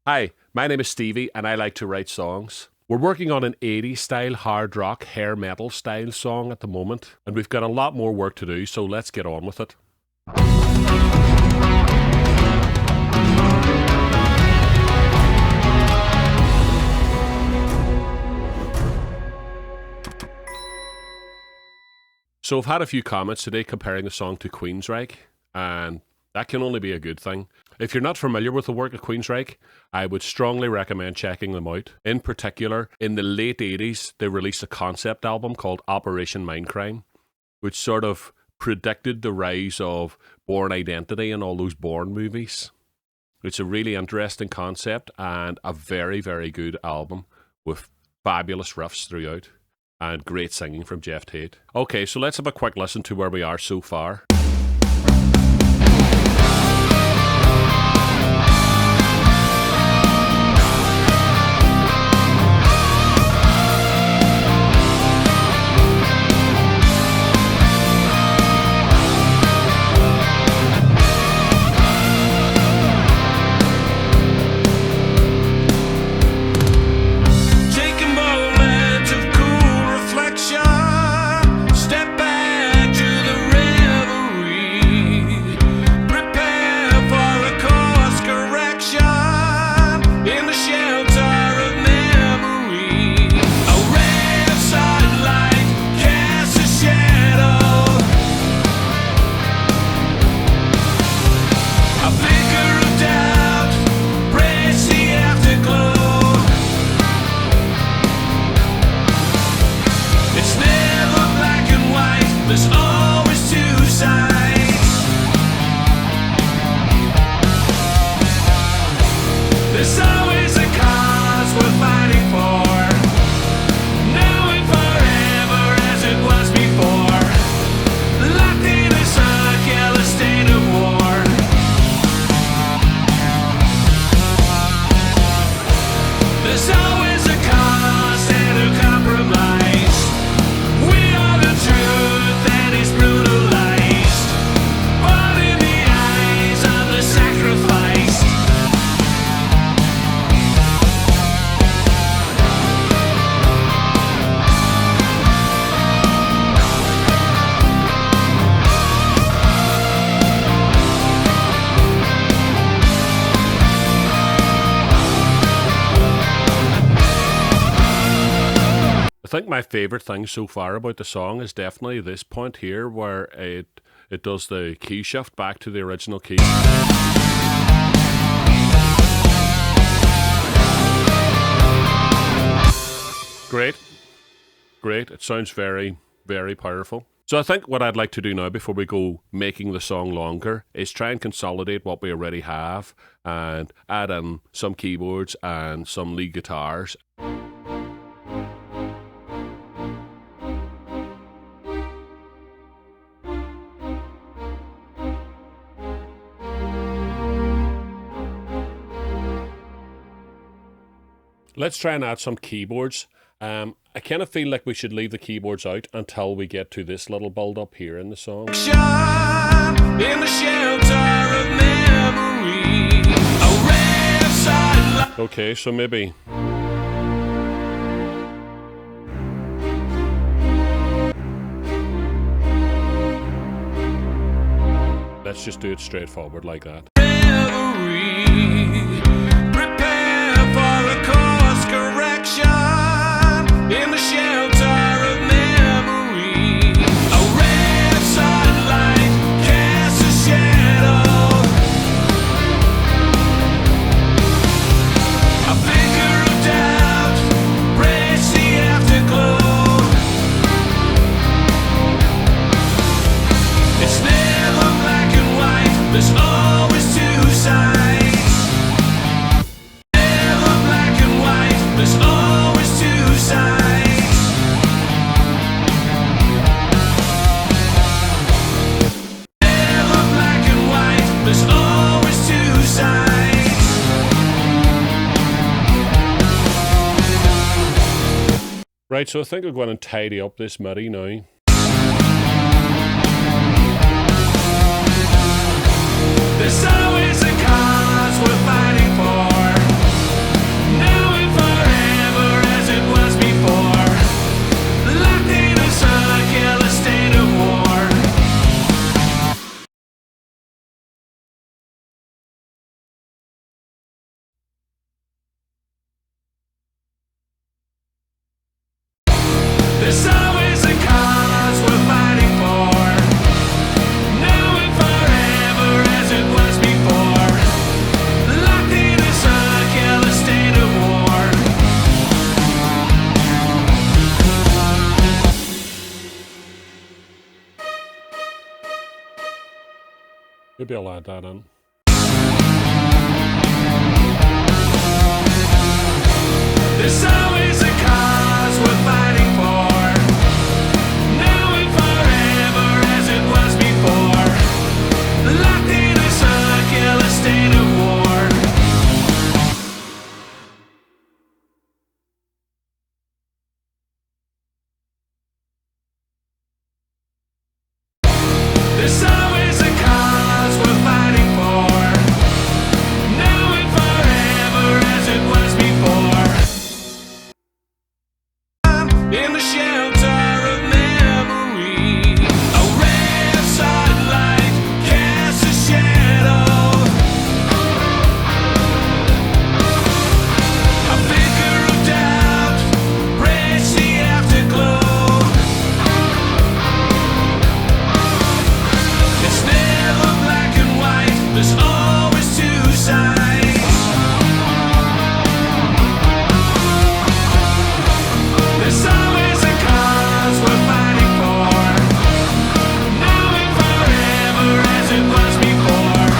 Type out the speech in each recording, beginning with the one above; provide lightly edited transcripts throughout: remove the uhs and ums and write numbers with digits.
Hi, my name is Stevie and I like to write songs. We're working on an 80s style hard rock hair metal style song at the moment, and we've got a lot more work to do, so let's get on with it. So I've had a few comments today comparing the song to Queensryche, and that can only be a good thing. If you're not familiar with the work of Queensryche, I would strongly recommend checking them out. In particular, in the late 80s, they released a concept album called Operation Mindcrime, which sort of predicted the rise of Bourne Identity and all those Bourne movies. It's a really interesting concept and a very, very good album with fabulous riffs throughout and great singing from Jeff Tate. Okay, so let's have a quick listen to where we are so far. I think my favourite thing so far about the song is definitely this point here where it does the key shift back to the original key. Great. It sounds very, very powerful. So I think what I'd like to do now before we go making the song longer is try and consolidate what we already have and add in some keyboards and some lead guitars. Let's try and add some keyboards. I kind of feel like we should leave the keyboards out until we get to this little build up here in the song. In the shelter of memory, okay, so maybe let's just do it straightforward like that. In the shelter of memory, a ray of sunlight casts a shadow. A flicker of doubt breaks the afterglow. It's never black and white, there's always two sides. Never black and white, there's always two sides. Right, so I think I'm going to tidy up this MIDI now. There's always a cause we're fighting for. Maybe I'll add that in. There's always a cause we're fighting for, now and forever as it was before, locked in a circular state of war. There's always a cause we're fighting for, now and forever as it was before. In the shelter of memory, a ray of sunlight casts a shadow, a flicker of doubt breaks the afterglow. It's never black and white, there's always two sides. There's always a cause we're fighting for, now and forever as it was before,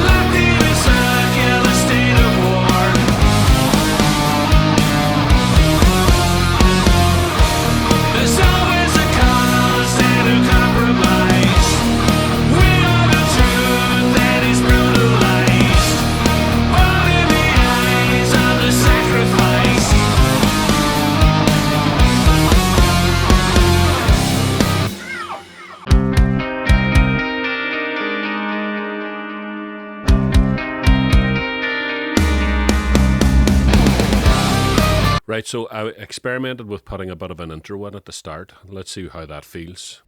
locked in a circular state of war. There's always a cause and a compromise. We are the truth that is brutalized, all in the eyes of the sacrifice. Right, so I experimented with putting a bit of an intro in at the start. Let's see how that feels.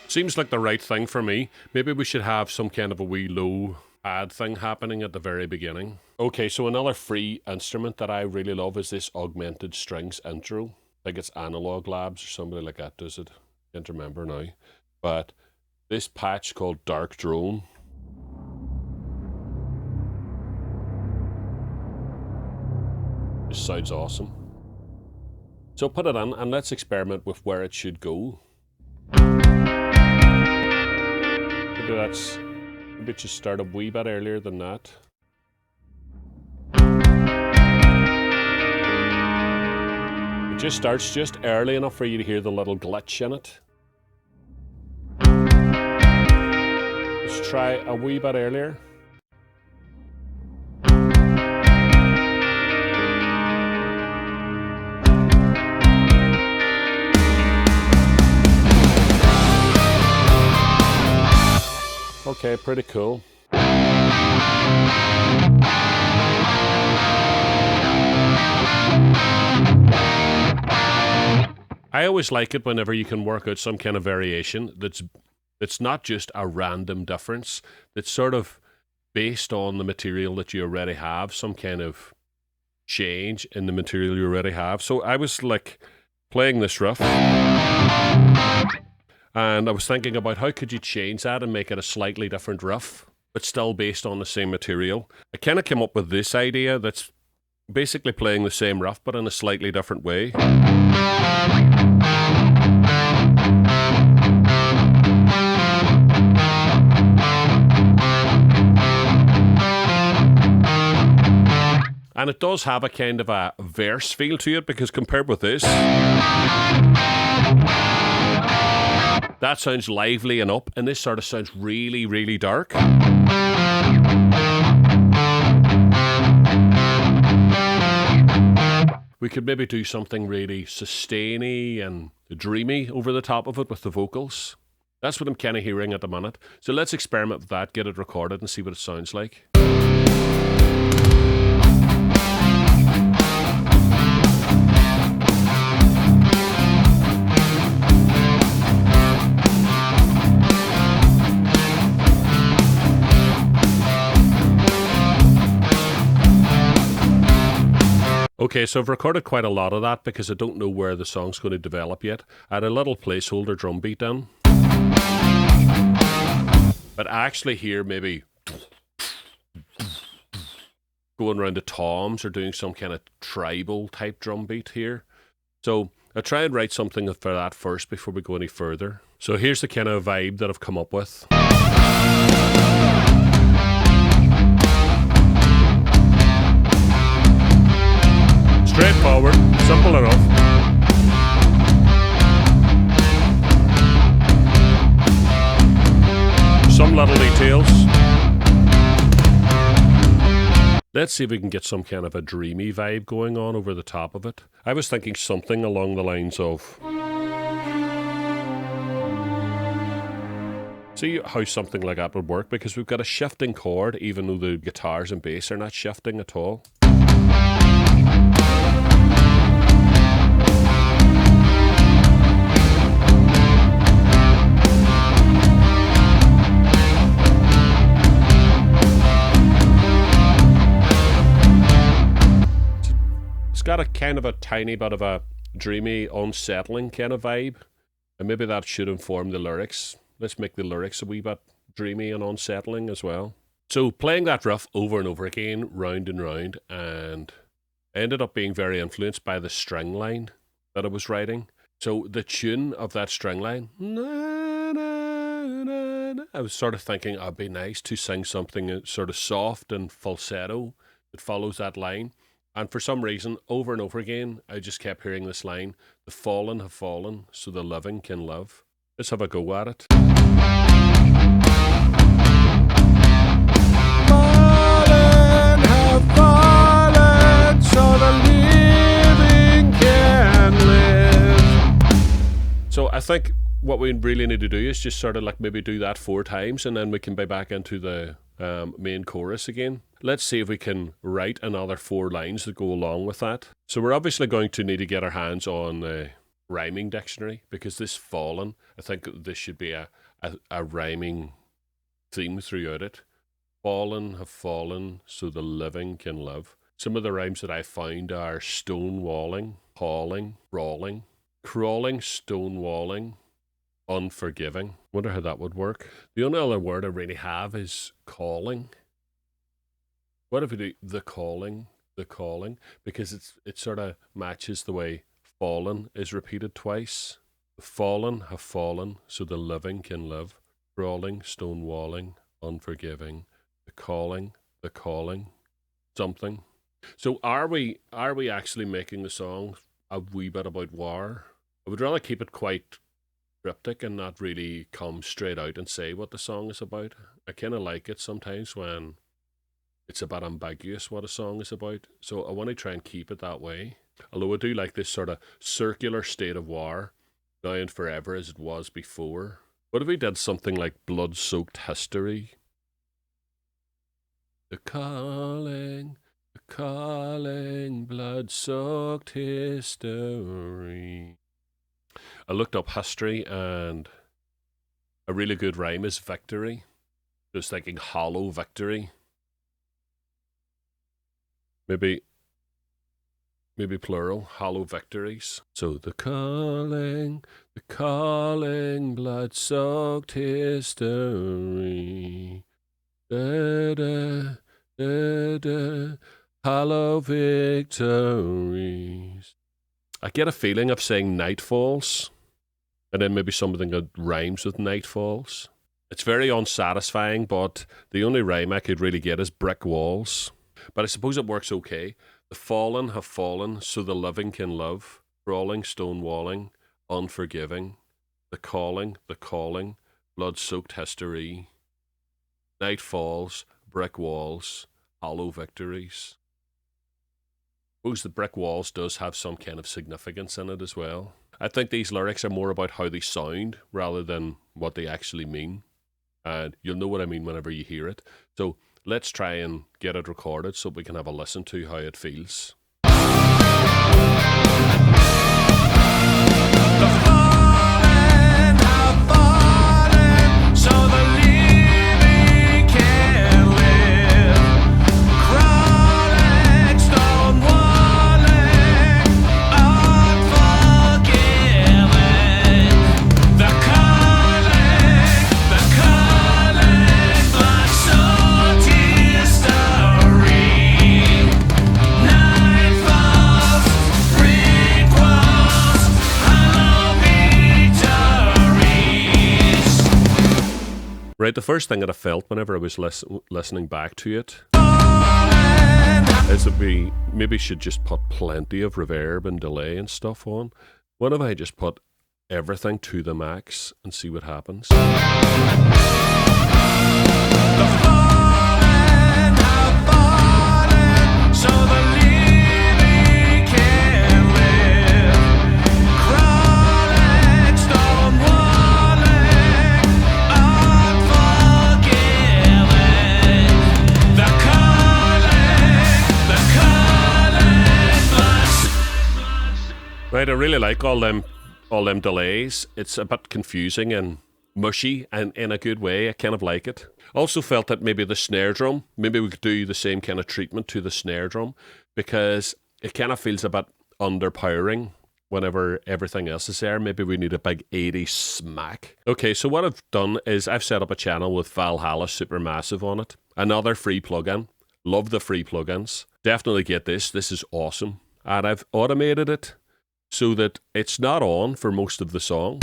Seems like the right thing for me. Maybe we should have some kind of a wee low pad thing happening at the very beginning. Okay, so another free instrument that I really love is this augmented strings intro. I think it's Analog Labs or somebody like that does it. Can't remember now. But this patch called Dark Drone. This sounds awesome. So put it in and let's experiment with where it should go. Maybe it should start a wee bit earlier than that. It just starts just early enough for you to hear the little glitch in it. Let's try a wee bit earlier. Okay, pretty cool. I always like it whenever you can work out some kind of variation that's not just a random difference, that's sort of based on the material that you already have, some kind of change in the material you already have. So I was like playing this riff, and I was thinking about how could you change that and make it a slightly different riff, but still based on the same material. I kind of came up with this idea that's basically playing the same riff, but in a slightly different way. And it does have a kind of a verse feel to it, because compared with this, that sounds lively and up, and this sort of sounds really, really dark. We could maybe do something really sustainy and dreamy over the top of it with the vocals. That's what I'm kind of hearing at the minute. So let's experiment with that, get it recorded and see what it sounds like. Okay, so I've recorded quite a lot of that because I don't know where the song's going to develop yet. I had a little placeholder drum beat down. But I actually hear maybe going around the toms or doing some kind of tribal type drum beat here. So I try and write something for that first before we go any further. So here's the kind of vibe that I've come up with. Straightforward, simple enough. Some little details. Let's see if we can get some kind of a dreamy vibe going on over the top of it. I was thinking something along the lines of... See how something like that would work, because we've got a shifting chord even though the guitars and bass are not shifting at all. Got a kind of a tiny bit of a dreamy, unsettling kind of vibe, and maybe that should inform the lyrics. Let's make the lyrics a wee bit dreamy and unsettling as well. So playing that riff over and over again, round and round, and ended up being very influenced by the string line that I was writing. So the tune of that string line, I was sort of thinking it'd be nice to sing something sort of soft and falsetto that follows that line. And for some reason, over and over again, I just kept hearing this line, the fallen have fallen, so the living can live. Let's have a go at it. Fallen have fallen, so the living can live. So I think what we really need to do is just sort of like maybe do that 4 times, and then we can be back into the main chorus again. Let's see if we can write another 4 lines that go along with that. So we're obviously going to need to get our hands on the rhyming dictionary, because this fallen, I think this should be a rhyming theme throughout it. Fallen have fallen, so the living can live. Some of the rhymes that I found are stonewalling, hauling, brawling, crawling, stonewalling, unforgiving. Wonder how that would work. The only other word I really have is calling. What if we do the calling, because it sort of matches the way fallen is repeated twice. The fallen have fallen, so the living can live. Crawling, stonewalling, unforgiving. The calling, something. So are we actually making the song a wee bit about war? I would rather keep it quite cryptic and not really come straight out and say what the song is about. I kind of like it sometimes when it's a bit ambiguous what a song is about. So I want to try and keep it that way. Although I do like this sort of circular state of war, now and forever as it was before. What if we did something like blood-soaked history? The calling, blood-soaked history. I looked up history, and a really good rhyme is victory. Just thinking hollow victory. Maybe plural, hollow victories. So the calling, blood-soaked history. Da da da da, hollow victories. I get a feeling of saying night falls, and then maybe something that rhymes with night falls. It's very unsatisfying, but the only rhyme I could really get is brick walls. But I suppose it works okay. The fallen have fallen, so the living can live. Brawling, stonewalling, unforgiving. The calling, blood-soaked history. Night falls, brick walls, hollow victories. I suppose the brick walls does have some kind of significance in it as well. I think these lyrics are more about how they sound rather than what they actually mean. And you'll know what I mean whenever you hear it. So let's try and get it recorded so we can have a listen to how it feels. History. Right, the first thing that I felt whenever I was listening back to it is that we maybe should just put plenty of reverb and delay and stuff on. What if I just put everything to the max and see what happens? So the living can live, crawling, stone walling, unforgiving. The calling, Right, I really like all them delays. It's a bit confusing and mushy, and in a good way. I kind of like it. Also felt that maybe the snare drum, maybe we could do the same kind of treatment to the snare drum, because it kind of feels a bit underpowering whenever everything else is there. Maybe we need a big 80s smack. Okay, so what I've done is I've set up a channel with Valhalla Supermassive on it. Another free plugin. Love the free plugins. Definitely get this. This is awesome. And I've automated it so that it's not on for most of the song.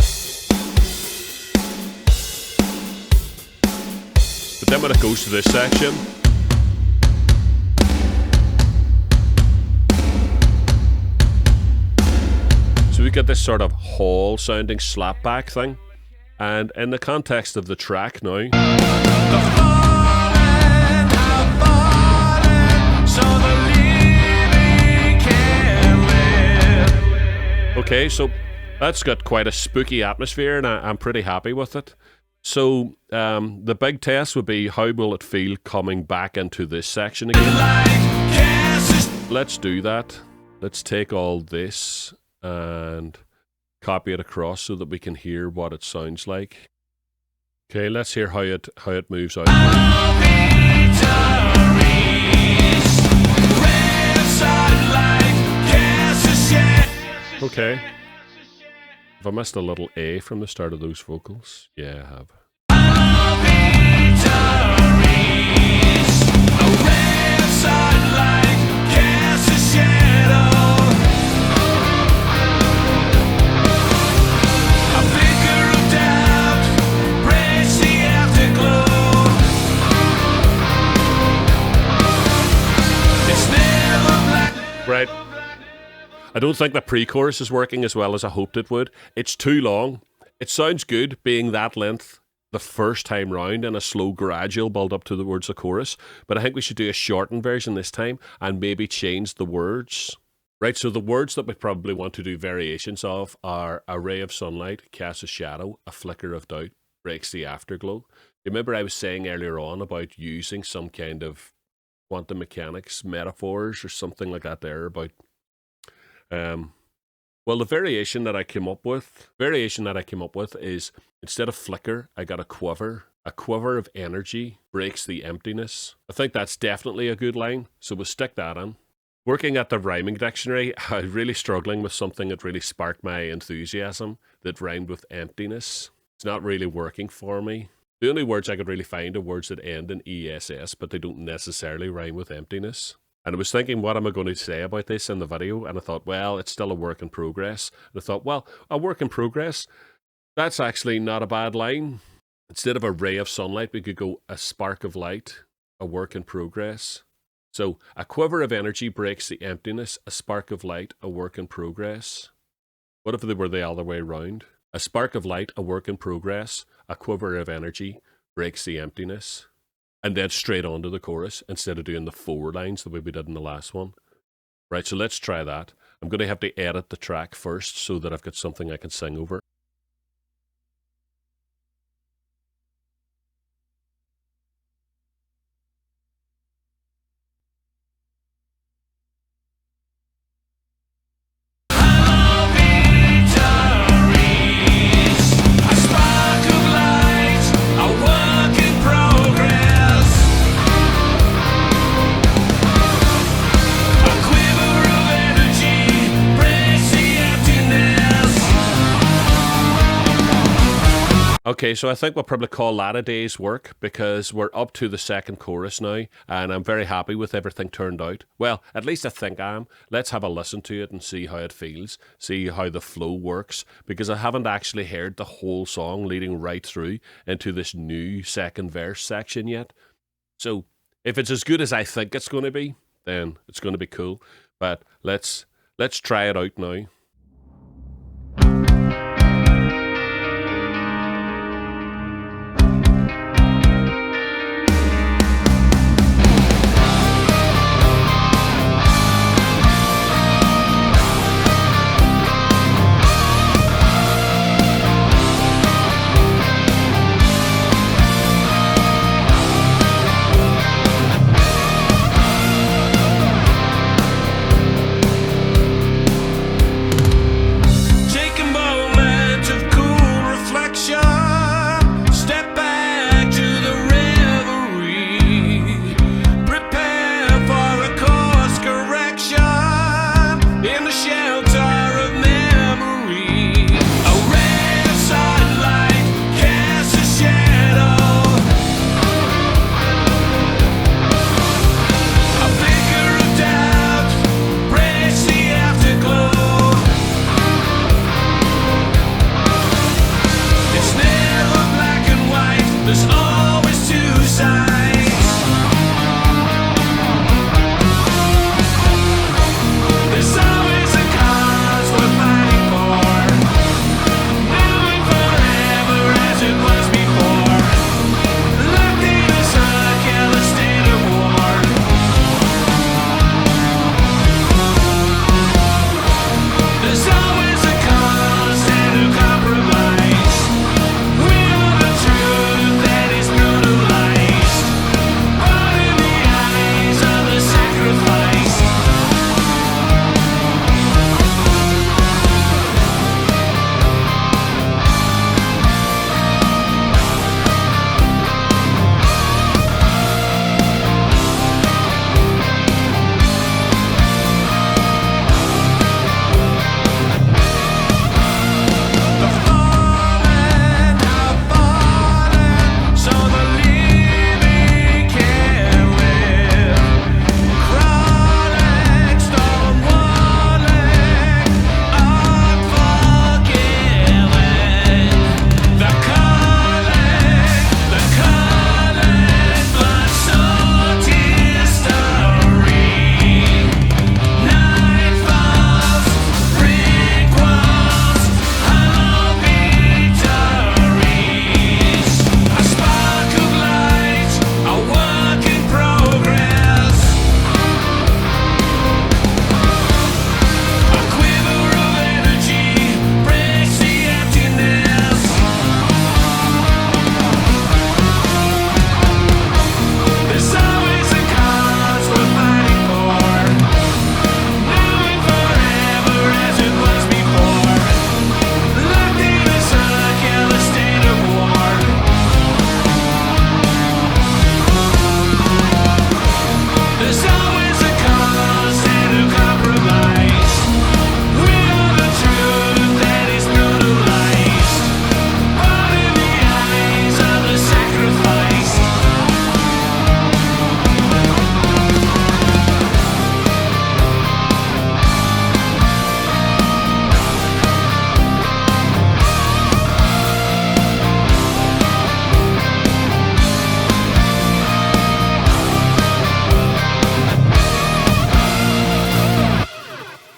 But then when it goes to this section, so we get this sort of hall sounding slapback thing. And in the context of the track now, so the living can live. okay, so that's got quite a spooky atmosphere, and I'm pretty happy with it. So the big test would be, how will it feel coming back into this section again? Let's do that. Let's take all this and copy it across so that we can hear what it sounds like. Okay, let's hear how it moves out. Okay. Have I missed a little A from the start of those vocals? Yeah, I have. Right. I don't think the pre-chorus is working as well as I hoped it would. It's too long. It sounds good being that length the first time round and a slow gradual build up towards the chorus, but I think we should do a shortened version this time and maybe change the words. Right, so the words that we probably want to do variations of are: a ray of sunlight, casts a shadow, a flicker of doubt, breaks the afterglow. Remember I was saying earlier on about using some kind of quantum mechanics metaphors or something like that there about well, the variation that I came up with is, instead of flicker, I got a quiver of energy breaks the emptiness. I think that's definitely a good line, so we'll stick that in. Working at the rhyming dictionary, I was really struggling with something that really sparked my enthusiasm that rhymed with emptiness. It's not really working for me. The only words I could really find are words that end in ESS, but they don't necessarily rhyme with emptiness. And I was thinking, what am I going to say about this in the video? And I thought, well, it's still a work in progress. And I thought, well, a work in progress, that's actually not a bad line. Instead of a ray of sunlight, we could go a spark of light, a work in progress. So a quiver of energy breaks the emptiness, a spark of light, a work in progress. What if they were the other way around? A spark of light, a work in progress, a quiver of energy breaks the emptiness. And then straight on to the chorus instead of doing the 4 lines the way we did in the last one. Right, so let's try that. I'm going to have to edit the track first so that I've got something I can sing over. Okay, so I think we'll probably call that a day's work because we're up to the second chorus now, and I'm very happy with everything turned out. Well, at least I think I am. Let's have a listen to it and see how it feels, see how the flow works, because I haven't actually heard the whole song leading right through into this new second verse section yet. So if it's as good as I think it's going to be, then it's going to be cool. But let's try it out now.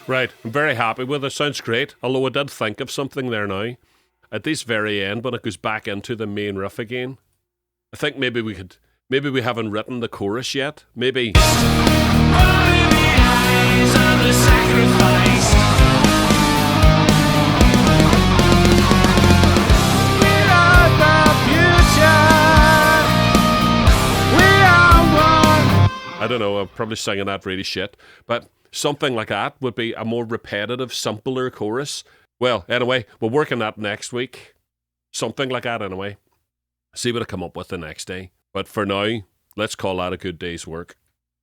Right, I'm very happy with it. Sounds great. Although I did think of something there now. At this very end, when it goes back into the main riff again, I think maybe we haven't written the chorus yet. Maybe. I don't know, I'm probably singing that really shit, but something like that would be a more repetitive, simpler chorus. Well, anyway, we'll work on that next week. Something like that, anyway. See what I come up with the next day. But for now, let's call that a good day's work.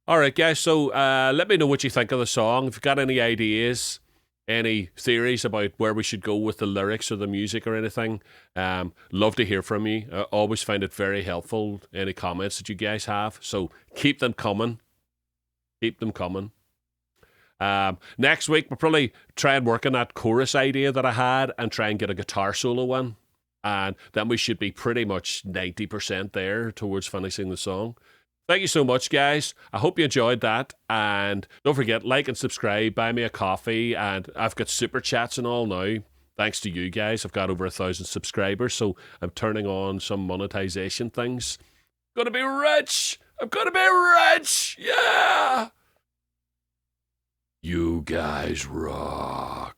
Alright, guys, so let me know what you think of the song. If you've got any ideas, any theories about where we should go with the lyrics or the music or anything, love to hear from you. I always find it very helpful, any comments that you guys have. So keep them coming. Keep them coming. Next week, we'll probably try and work on that chorus idea that I had and try and get a guitar solo in. And then we should be pretty much 90% there towards finishing the song. Thank you so much, guys. I hope you enjoyed that. And don't forget, like and subscribe, buy me a coffee. And I've got super chats and all now. Thanks to you guys. I've got over 1,000 subscribers, so I'm turning on some monetization things. Gonna be rich! I'm gonna be rich! Yeah! You guys rock.